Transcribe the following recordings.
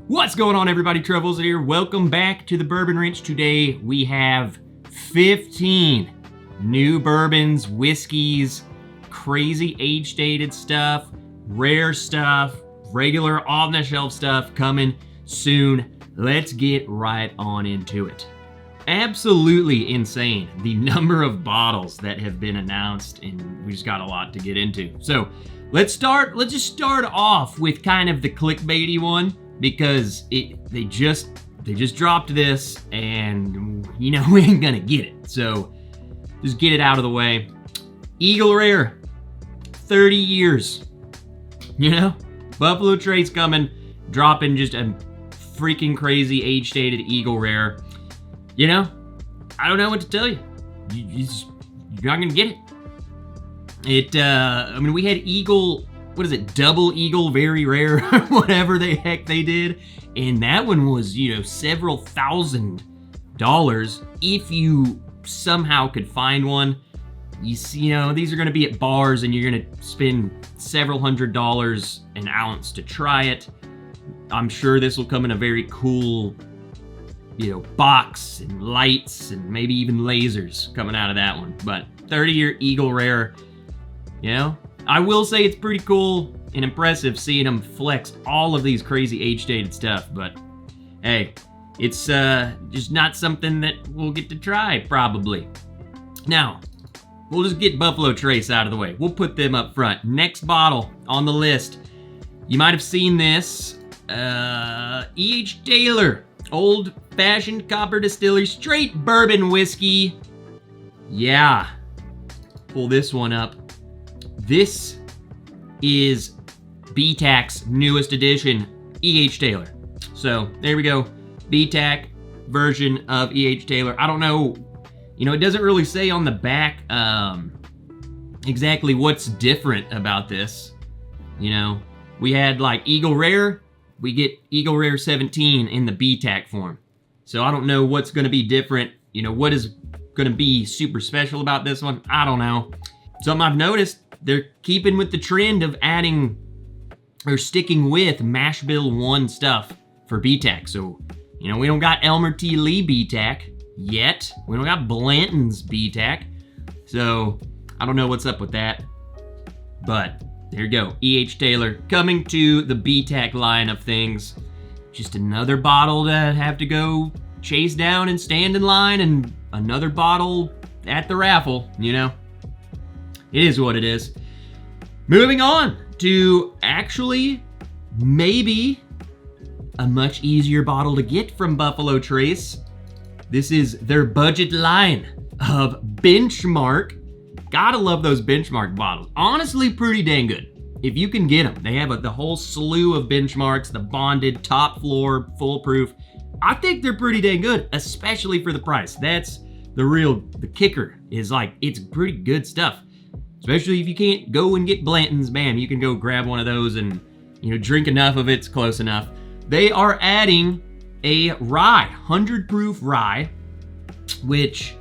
What's going on, everybody? Troubles here. Welcome back to the Bourbon Ranch. Today we have 15 new bourbons, whiskeys, crazy age-dated stuff, rare stuff, regular off-the-shelf stuff coming soon. Let's get right on into it. Absolutely insane, the number of bottles that have been announced, and we just got a lot to get into. So let's just start off with kind of the clickbaity one, because they just dropped this, and you know we ain't gonna get it. So just get it out of the way. Eagle Rare, 30 years. You know, Buffalo Trace coming, dropping just a freaking crazy age-dated Eagle Rare. You know, I don't know what to tell you. You're not gonna get it. I mean, we had Eagle, what is it, Double Eagle Very Rare, whatever the heck they did. And that one was, you know, several $1,000s if you somehow could find one. You see, you know, these are gonna be at bars and you're gonna spend several $100s an ounce to try it. I'm sure this will come in a very cool, you know, box and lights and maybe even lasers coming out of that one. But 30-year Eagle Rare, you know, I will say it's pretty cool and impressive seeing them flex all of these crazy age-dated stuff, but hey, it's just not something that we'll get to try, probably. Now, we'll just get Buffalo Trace out of the way. We'll put them up front. Next bottle on the list, you might have seen this, E.H. Taylor, Old Fashioned Copper Distillery Straight Bourbon Whiskey. Yeah, pull this one up. This is BTAC's newest edition, E.H. Taylor. So there we go, BTAC version of E.H. Taylor. I don't know, you know, it doesn't really say on the back exactly what's different about this. You know, we had like Eagle Rare, we get Eagle Rare 17 in the BTAC form. So I don't know what's gonna be different. You know, what is gonna be super special about this one? I don't know. Something I've noticed, they're keeping with the trend of adding or sticking with mash bill 1 stuff for BTAC. So, you know, we don't got Elmer T. Lee BTAC yet. We don't got Blanton's BTAC. So I don't know what's up with that. But there you go, E.H. Taylor coming to the BTAC line of things. Just another bottle to have to go chase down and stand in line, and another bottle at the raffle, you know. It is what it is. Moving on to actually maybe a much easier bottle to get from Buffalo Trace. This is their budget line of Benchmark. Gotta love those Benchmark bottles. Honestly, pretty dang good. If you can get them. They have the whole slew of Benchmarks, the bonded, top floor, foolproof. I think they're pretty dang good, especially for the price. That's the kicker, is like, it's pretty good stuff. Especially if you can't go and get Blanton's, bam, you can go grab one of those and, you know, drink enough of it's close enough. They are adding a rye, 100 proof rye, which,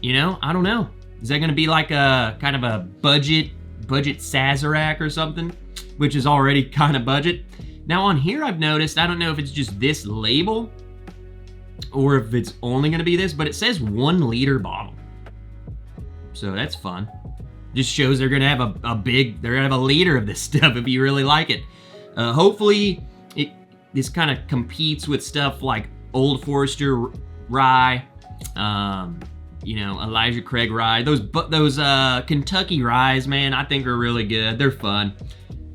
you know, I don't know. Is that gonna be like a kind of a budget Sazerac or something, which is already kind of budget? Now on here I've noticed, I don't know if it's just this label or if it's only gonna be this, but it says 1 liter bottle. So that's fun. Just shows they're gonna have they're gonna have a liter of this stuff if you really like it. Hopefully this kind of competes with stuff like Old Forester Rye, you know, Elijah Craig Rye. Those Kentucky Ryes, man, I think are really good. They're fun.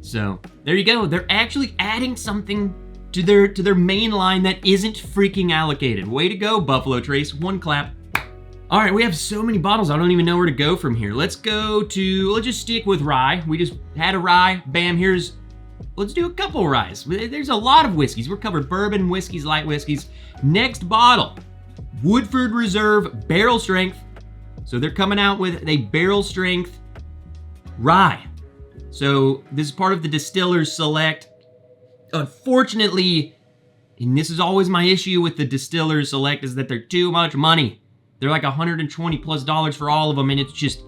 So there you go. They're actually adding something to their main line that isn't freaking allocated. Way to go, Buffalo Trace. One clap. All right, we have so many bottles, I don't even know where to go from here. Let's just stick with rye. We just had a rye, bam, let's do a couple ryes. There's a lot of whiskeys. We're covered bourbon, whiskeys, light whiskeys. Next bottle, Woodford Reserve Barrel Strength. So they're coming out with a barrel strength rye. So this is part of the Distiller's Select. Unfortunately, and this is always my issue with the Distiller's Select, is that they're too much money. They're like $120+ for all of them, and it's just,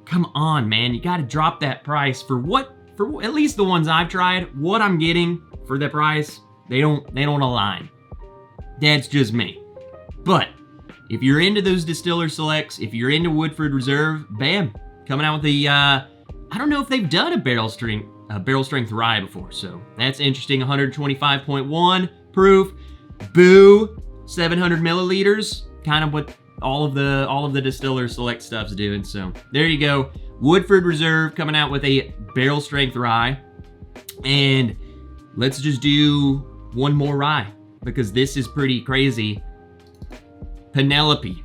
come on, man. You gotta drop that price for at least the ones I've tried, what I'm getting for the price. They don't align. That's just me. But if you're into those distiller selects, if you're into Woodford Reserve, bam, coming out with the I don't know if they've done a barrel strength rye before, so that's interesting. 125.1 proof. Boo, 700 milliliters. Kind of what all of the distiller select stuff's doing. So there you go. Woodford Reserve coming out with a barrel strength rye. And let's just do one more rye because this is pretty crazy. Penelope.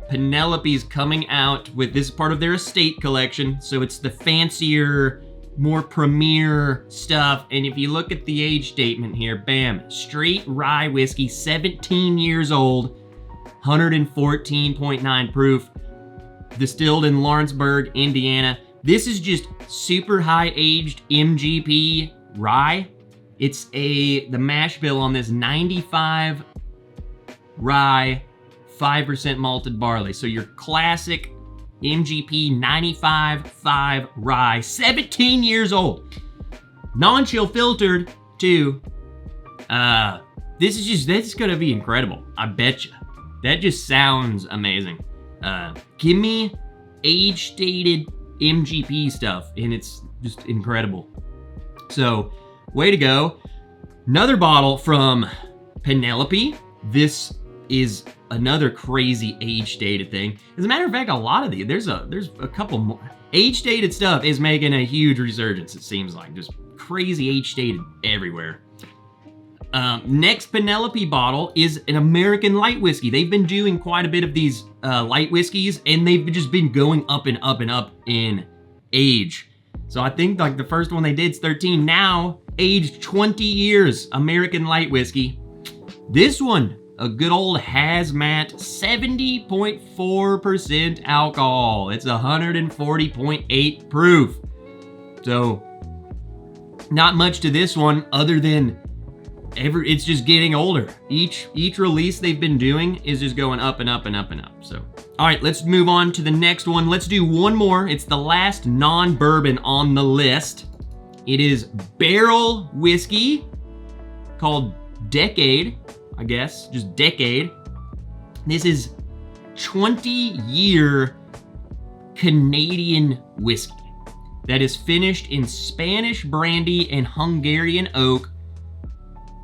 Penelope's coming out with, this is part of their estate collection, so it's the fancier, more premier stuff. And if you look at the age statement here, bam, straight rye whiskey, 17 years old, 114.9 proof, distilled in Lawrenceburg, Indiana. This is just super high aged MGP rye. It's the mash bill on this 95 rye, 5% malted barley. So your classic MGP 95.5 rye, 17 years old. Non-chill filtered too. This is gonna be incredible. I bet you. That just sounds amazing. Give me age-stated MGP stuff, and it's just incredible. So, way to go. Another bottle from Penelope. This is another crazy age-stated thing. As a matter of fact, a lot of these, there's a couple more. Age-stated stuff is making a huge resurgence, it seems like. Just crazy age-stated everywhere. Next Penelope bottle is an American light whiskey. They've been doing quite a bit of these light whiskeys, and they've just been going up and up and up in age. So I think like the first one they did is 13. Now, aged 20 years, American light whiskey. This one, a good old hazmat, 70.4% alcohol. It's 140.8 proof. So, not much to this one other than it's just getting older. Each release they've been doing is just going up and up and up and up. So, all right, let's move on to the next one. Let's do one more. It's the last non-bourbon on the list. It is barrel whiskey called Decade, I guess, just Decade. This is 20-year Canadian whiskey that is finished in Spanish brandy and Hungarian oak.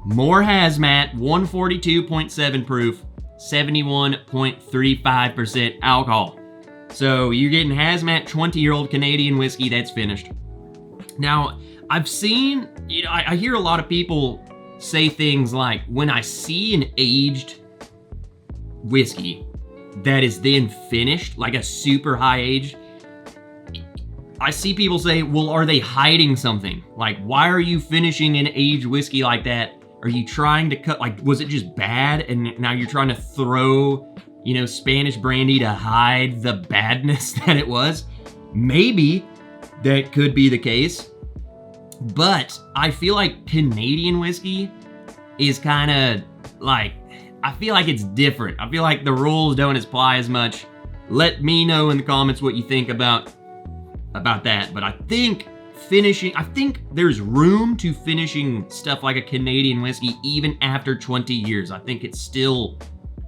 More hazmat, 142.7 proof, 71.35% alcohol. So you're getting hazmat 20-year-old Canadian whiskey that's finished. Now, I've seen, I hear a lot of people say things like, when I see an aged whiskey that is then finished, like a super high aged, I see people say, well, are they hiding something? Like, why are you finishing an aged whiskey like that? Are you trying to cut, like, was it just bad and now you're trying to throw, Spanish brandy to hide the badness that it was? Maybe that could be the case. But I feel like Canadian whiskey is kind of like, I feel like it's different. I feel like the rules don't apply as much. Let me know in the comments what you think about that. But I think there's room to finishing stuff like a Canadian whiskey even after 20 years. I think it still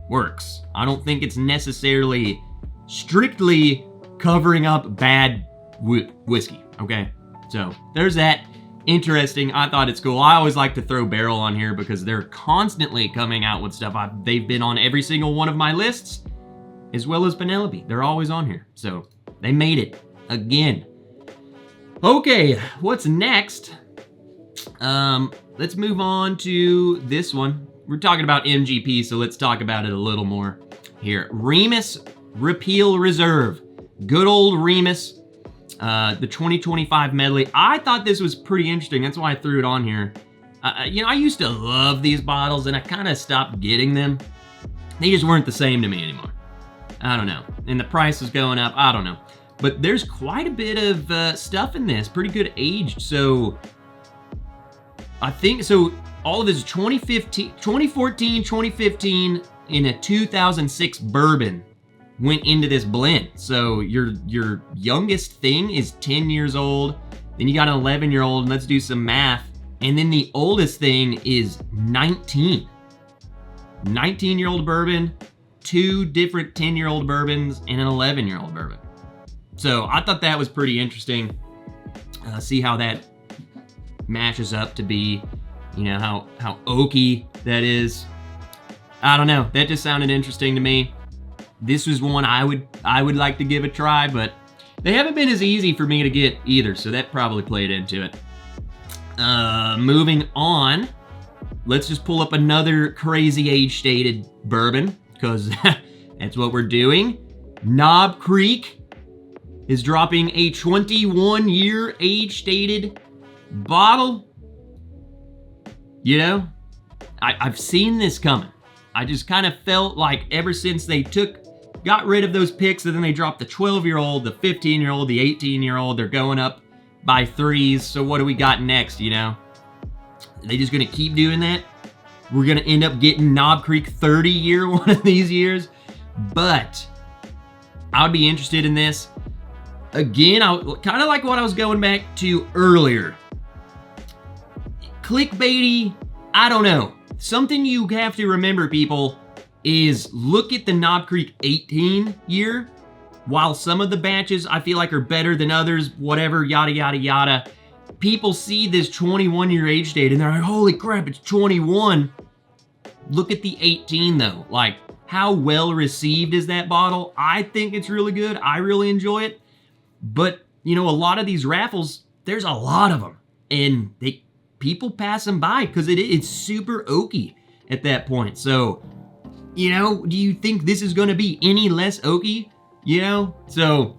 works. I don't think it's necessarily strictly covering up bad whiskey, okay? So there's that. Interesting. I thought it's cool. I always like to throw barrel on here because they're constantly coming out with stuff. They've been on every single one of my lists, as well as Penelope. They're always on here. So they made it again. Okay, what's next? Let's move on to this one. We're talking about MGP, so let's talk about it a little more here. Remus Repeal Reserve. Good old Remus. The 2025 medley. I thought this was pretty interesting. That's why I threw it on here. I used to love these bottles, and I kind of stopped getting them. They just weren't the same to me anymore. I don't know. And the price was going up. I don't know. But there's quite a bit of stuff in this. Pretty good aged. So I think, all of this is 2014, 2015, and a 2006 bourbon went into this blend. So your youngest thing is 10 years old. Then you got an 11-year-old, and let's do some math. And then the oldest thing is 19. 19-year-old bourbon, 2 different 10-year-old bourbons, and an 11-year-old bourbon. So I thought that was pretty interesting. See how that matches up to be, you know, how oaky that is. I don't know. That just sounded interesting to me. This was one I would like to give a try, but they haven't been as easy for me to get either, so that probably played into it. Moving on, let's just pull up another crazy age-stated bourbon, because that's what we're doing. Knob Creek is dropping a 21-year age-stated bottle. You know, I've seen this coming. I just kind of felt like ever since they got rid of those picks, and then they dropped the 12-year-old, the 15-year-old, the 18-year-old, they're going up by 3s. So what do we got next, you know? Are they just gonna keep doing that? We're gonna end up getting Knob Creek 30-year one of these years. But I would be interested in this. Again, kind of like what I was going back to earlier. Clickbaity, I don't know. Something you have to remember, people, is look at the Knob Creek 18-year. While some of the batches I feel like are better than others, whatever, yada, yada, yada. People see this 21-year age date and they're like, holy crap, it's 21. Look at the 18 though. Like, how well received is that bottle? I think it's really good. I really enjoy it. But, you know, a lot of these raffles, there's a lot of them. And people pass them by because it's super oaky at that point. So, you know, do you think this is going to be any less oaky? You know? So,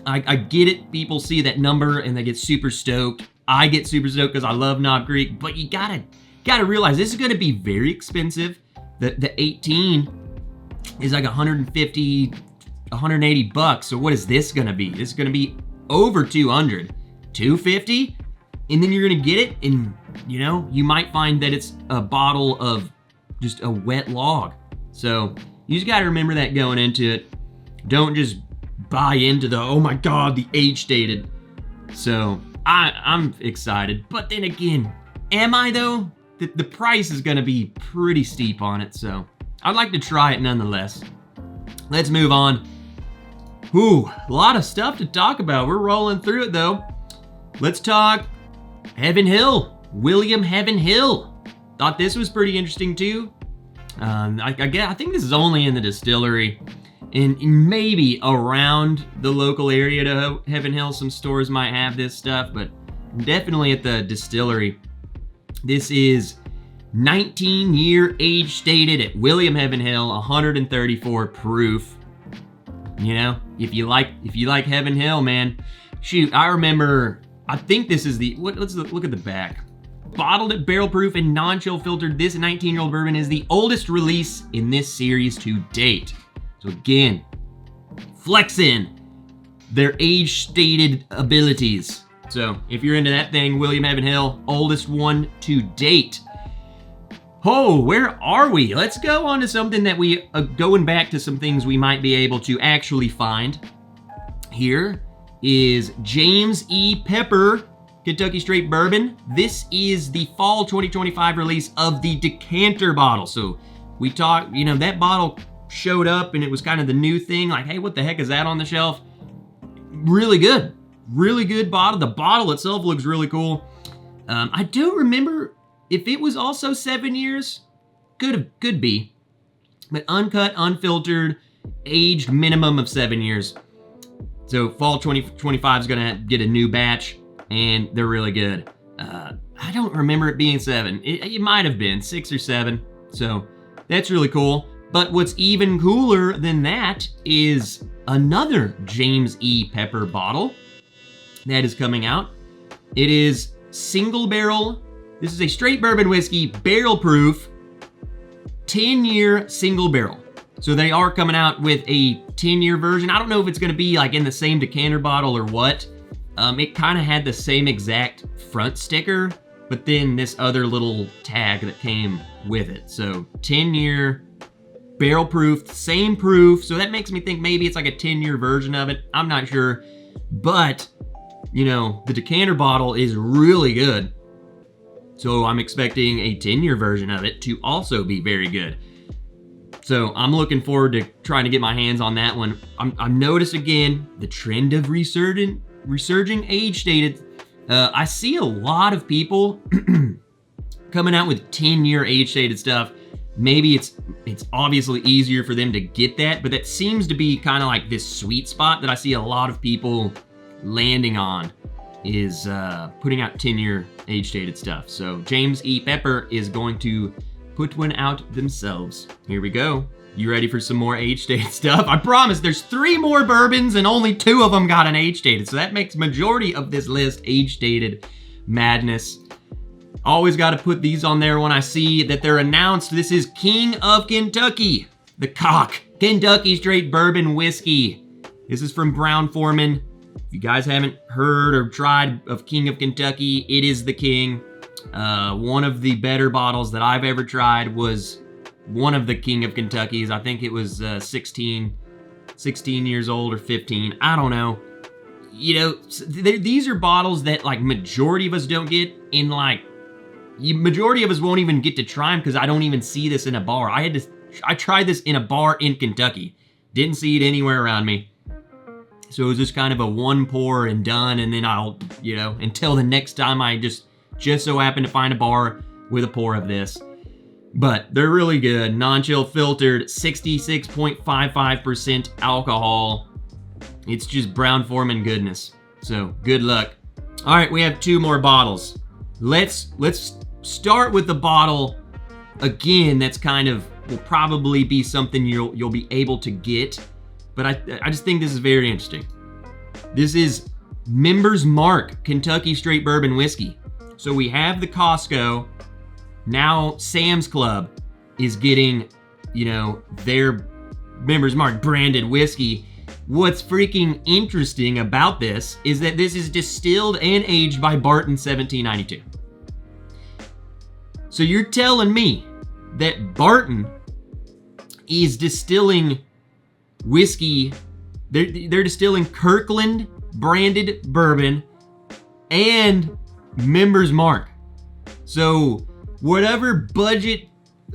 I get it. People see that number and they get super stoked. I get super stoked because I love Knob Creek. But you gotta realize this is going to be very expensive. The 18 is like 150, 180 bucks. So what is this going to be? This is going to be over 200, 250. And then you're going to get it and, you know, you might find that it's a bottle of just a wet log. So you just got to remember that going into it. Don't just buy into the, oh my God, the age stated. So I'm excited. But then again, am I though? The price is going to be pretty steep on it. So I'd like to try it nonetheless. Let's move on. Whew, a lot of stuff to talk about. We're rolling through it though. Let's talk Heaven Hill. William Heaven Hill. Thought this was pretty interesting too. I think this is only in the distillery and maybe around the local area to Heaven Hill. Some stores might have this stuff, but definitely at the distillery. This is 19-year age stated at William Heaven Hill, 134 proof. You know, if you like Heaven Hill, man, shoot, I remember. I think this is let's look at the back. Bottled at barrel proof and non-chill filtered, this 19-year-old bourbon is the oldest release in this series to date. So again, flexing their age-stated abilities. So if you're into that thing, William Heaven Hill, oldest one to date. Oh, where are we? Let's go on to something that we, going back to some things we might be able to actually find. Here is James E. Pepper Kentucky Straight Bourbon. This is the fall 2025 release of the decanter bottle. So we talked, you know, that bottle showed up and it was kind of the new thing. Like, hey, what the heck is that on the shelf? Really good. Really good bottle. The bottle itself looks really cool. I do remember if it was also 7 years, could be. But uncut, unfiltered, aged minimum of 7 years. So fall 2025 is gonna get a new batch and they're really good. I don't remember it being 7. It might have been 6 or 7. So that's really cool. But what's even cooler than that is another James E. Pepper bottle that is coming out. It is single barrel. This is a straight bourbon whiskey, barrel proof, 10-year single barrel. So they are coming out with a 10-year version. I don't know if it's gonna be like in the same decanter bottle or what. It kind of had the same exact front sticker, but then this other little tag that came with it. So 10-year, barrel proof, same proof. So that makes me think maybe it's like a 10-year version of it. I'm not sure, but you know, the decanter bottle is really good. So I'm expecting a 10-year version of it to also be very good. So I'm looking forward to trying to get my hands on that one. I've noticed again the trend of resurging age-stated. I see a lot of people coming out with 10-year age-stated stuff. Maybe it's obviously easier for them to get that, but that seems to be kind of like this sweet spot that I see a lot of people landing on, is putting out 10-year age-stated stuff. So James E. Pepper is going to put one out themselves. Here we go. You ready for some more age-stated stuff? I promise there's 3 more bourbons and only 2 of them got an age-stated. So that makes majority of this list age-stated madness. Always got to put these on there when I see that they're announced. This is King of Kentucky, the Cock, Kentucky Straight Bourbon Whiskey. This is from Brown-Forman. If you guys haven't heard or tried of King of Kentucky, it is the king. One of the better bottles that I've ever tried was one of the King of Kentuckys. I think it was 16 years old or 15. I don't know. You know, these are bottles that like majority of us don't get in like, majority of us won't even get to try them because I don't even see this in a bar. I tried this in a bar in Kentucky. Didn't see it anywhere around me. So it was just kind of a one pour and done, and then I'll, you know, until the next time I just so happen to find a bar with a pour of this. But they're really good. Non-chill filtered, 66.55% alcohol. It's just Brown-Forman goodness. So good luck. All right, we have 2 more bottles. Let's start with the bottle again. That's kind of will probably be something you'll be able to get. But I just think this is very interesting. This is Members Mark Kentucky Straight Bourbon Whiskey. So we have the Costco. Now Sam's Club is getting, you know, their Members Mark branded whiskey. What's freaking interesting about this is that this is distilled and aged by Barton 1792. So you're telling me that Barton is distilling whiskey, they're distilling Kirkland branded bourbon and Members Mark. So whatever budget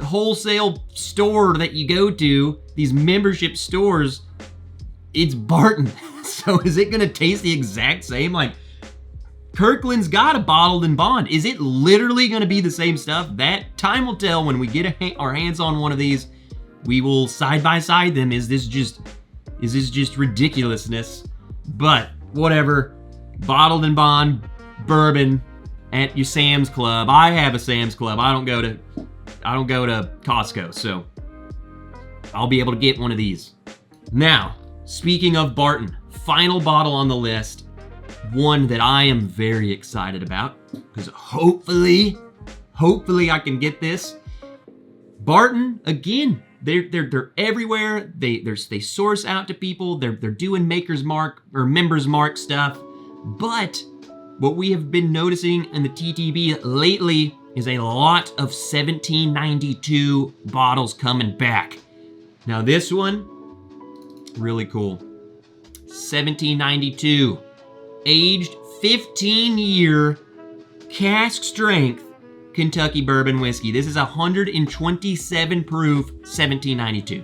wholesale store that you go to, these membership stores, it's Barton. So is it gonna taste the exact same? Like, Kirkland's got a bottled in bond. Is it literally gonna be the same stuff? That time will tell when we get our hands on one of these. We will side by side them. Is this just ridiculousness? But whatever. Bottled in bond bourbon at your Sam's Club. I have a Sam's Club. I don't go to Costco, so I'll be able to get one of these. Now, speaking of Barton, final bottle on the list. One that I am very excited about because hopefully I can get this. Barton, again, they're everywhere. They source out to people. They're doing Maker's Mark or Members Mark stuff. But what we have been noticing in the TTB lately is a lot of 1792 bottles coming back. Now this one, really cool. 1792, aged 15-year cask strength Kentucky bourbon whiskey. This is 127 proof 1792.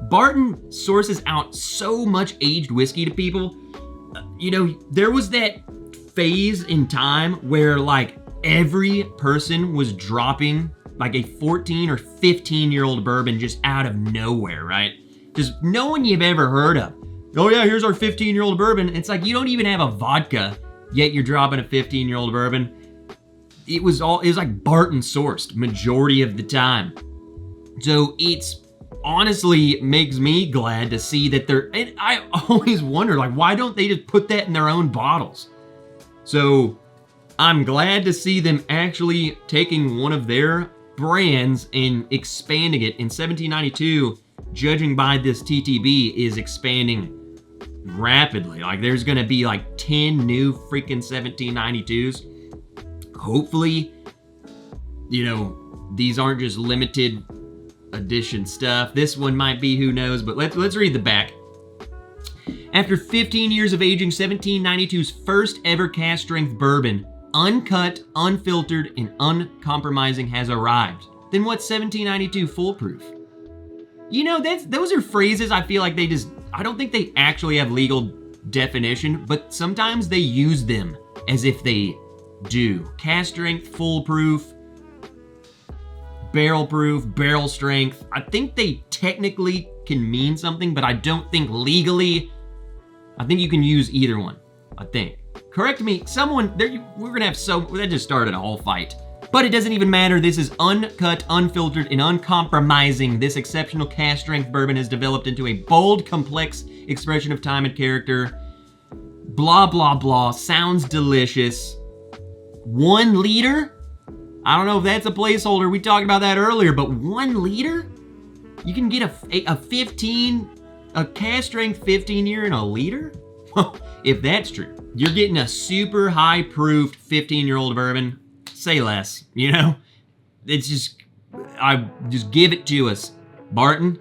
Barton sources out so much aged whiskey to people. You know, there was that phase in time where like every person was dropping like a 14 or 15-year-old bourbon just out of nowhere, right? Just no one you've ever heard of. Oh yeah, here's our 15-year-old bourbon. It's like you don't even have a vodka, yet you're dropping a 15-year-old bourbon. It was like Barton sourced majority of the time. So it's honestly makes me glad to see that and I always wonder, like, why don't they just put that in their own bottles? So I'm glad to see them actually taking one of their brands and expanding it. In 1792, judging by this TTB, is expanding rapidly. Like, there's gonna be like 10 new freaking 1792s. Hopefully, you know, these aren't just limited edition stuff. This one might be, who knows, but let's read the back. After 15 years of aging, 1792's first ever cask strength bourbon, uncut, unfiltered, and uncompromising has arrived. Then what's 1792 foolproof? You know, those are phrases I feel like I don't think they actually have legal definition, but sometimes they use them as if they do. Cask strength, foolproof, barrel proof, barrel strength. I think they technically can mean something, but I don't think legally. I think you can use either one, I think. Correct me, someone, we're gonna have that just started a whole fight. But it doesn't even matter. This is uncut, unfiltered, and uncompromising. This exceptional cask strength bourbon has developed into a bold, complex expression of time and character. Blah, blah, blah. Sounds delicious. 1 liter? I don't know if that's a placeholder. We talked about that earlier, but 1 liter? You can get a cask strength 15 year in a liter? If that's true, you're getting a super high proofed 15-year-old bourbon. Say less, you know? It's just give it to us, Barton.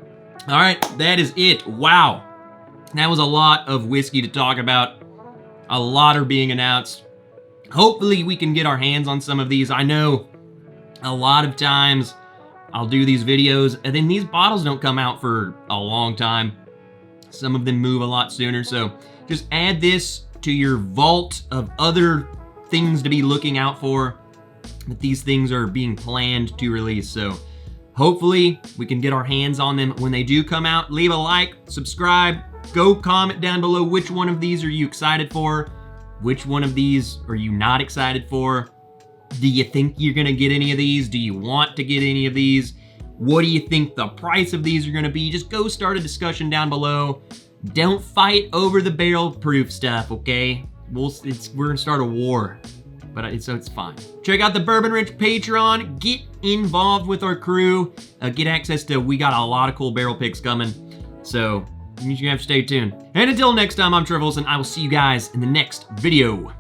All right, that is it. Wow. That was a lot of whiskey to talk about. A lot are being announced. Hopefully we can get our hands on some of these. I know a lot of times I'll do these videos and then these bottles don't come out for a long time. Some of them move a lot sooner, so just add this to your vault of other things to be looking out for, that these things are being planned to release. So hopefully we can get our hands on them when they do come out. Leave a like, subscribe, go comment down below which one of these are you excited for, which one of these are you not excited for. Do you think you're gonna get any of these? Do you want to get any of these? What do you think the price of these are gonna be? Just go start a discussion down below. Don't fight over the barrel proof stuff, okay? We're gonna start a war, but so it's fine. Check out the Bourbon Ranch Patreon. Get involved with our crew. Get access to, we got a lot of cool barrel picks coming. So you have to stay tuned. And until next time, I'm Trevor Wilson. I will see you guys in the next video.